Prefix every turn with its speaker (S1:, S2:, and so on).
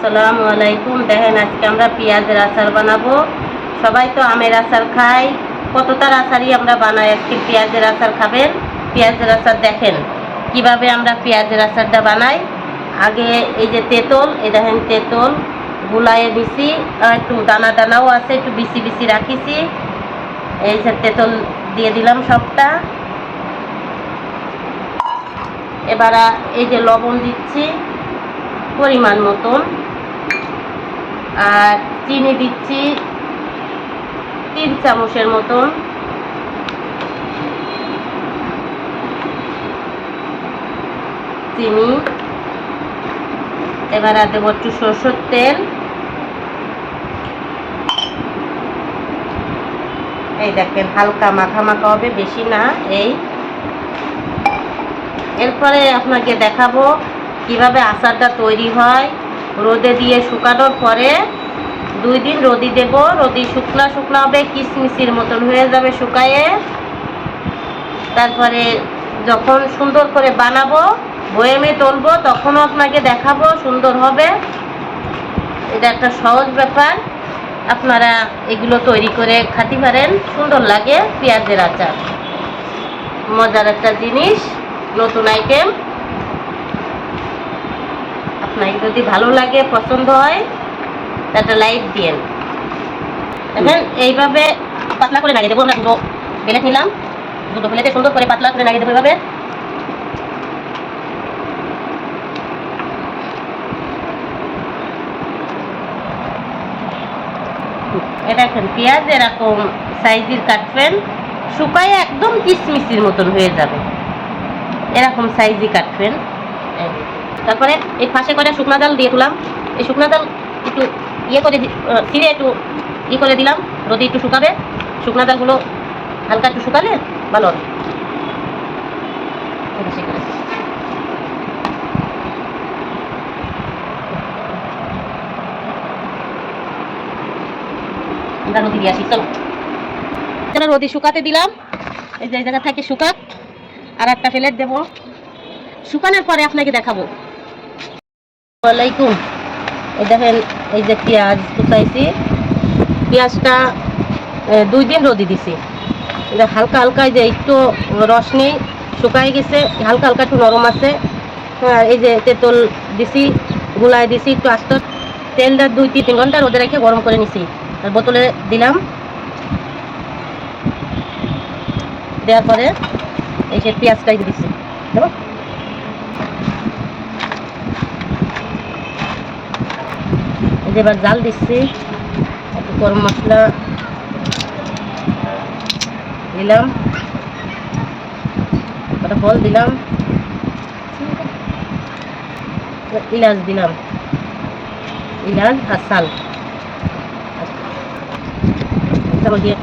S1: আসসালামু আলাইকুম। দেখেন আজকে আমরা পেঁয়াজের আচার বানাবো। সবাই তো আমের আচার খায়, কতটার আচারই আমরা বানাই। আজকে পেঁয়াজের আচার খাবেন। পেঁয়াজের আচার দেখেন কিভাবে আমরা পেঁয়াজের আচারটা বানাই। আগে এই যে তেঁতুল, এই দেখেন তেঁতুল গুলায়ে দিছি, একটু দানা দানাও আছে, একটু বিচি বিচি রাখিছি। এই যে তেঁতুল দিয়ে দিলাম সবটা। এবার এই যে লবণ দিচ্ছি পরিমাণ মতন, আর চিনি দিচ্ছি 3 চামচের মতন। চিনি। এবার দেবো একটু সরষের তেল। এই দেখেন হালকা মাখা মাখা হবে, বেশি না। এরপরে আপনাকে দেখাবো কিভাবে আচারটা তৈরি হয়। রোদে দিয়ে শুকানোর পরে 2 দিন রোদি দেব। রোদি শুকনা শুকনা হবে, কিশমিশির মতন হয়ে যাবে শুকায়ে। তারপরে যখন সুন্দর করে বানাবো, বয়েমে তুলবো, তখনও আপনাকে দেখাবো, সুন্দর হবে। এটা একটা সহজ ব্যাপার, আপনারা এগুলো তৈরি করে খেতে পারেন, সুন্দর লাগে। পেঁয়াজের আচার মজার একটা জিনিস, নতুন আইটেম। আপনাকে যদি ভালো লাগে, পছন্দ হয়, একটা লাইক দিন। দেখেন এইভাবে পাতলা করে নাড়িয়ে দেবো। আমরা দুটো বেলেট নিলাম, দুটো প্লেটে সুন্দর করে পাতলা করে নাড়িয়ে দেবো এভাবে। এটা এখন পেঁয়াজ এরকম সাইজের কাটবেন, শুকায় একদম কিশমিশির মতন হয়ে যাবে, এরকম সাইজই কাটবেন। তারপরে এই পাশে করে শুকনা ডাল দিয়ে দিলাম। এই শুকনা ডাল একটু করে ছিঁড়ে একটু করে দিলাম, রোদে একটু শুকাবে। শুকনা ডালগুলো হালকা একটু শুকালে ভালো হবে। রোদি দিয়ে আসি, চলো রোদি শুকাতে দিলাম। এই যে জায়গা থেকে শুকাক, আর একটা প্লেট দেবো। শুকানোর পরে আপনাকে দেখাবো। ওয়ালাইকুম। এই দেখেন এই যে পেঁয়াজ কুচাইছি, পেঁয়াজটা 2 দিন রোদি দিছি। এটা হালকা হালকা যে একটু রস নেই, শুকাই গেছে, হালকা হালকা একটু নরম আছে। এই যে তেঁতুল দিছি, গুলায় দিছি একটু আস্ত। তেলটা 2-3 ঘন্টা রোদে রেখে গরম করে নিছি, আর বোতলে দিলাম। দেওয়ার পরে এই যে পেঁয়াজটাই দিছি, দেবো। এই যে এবার জাল দিচ্ছি, একটু গরম মশলা দিলাম, একটা ফল দিলাম, ইলাচ দিলাম, ইলাচ আর চাল দিয়ে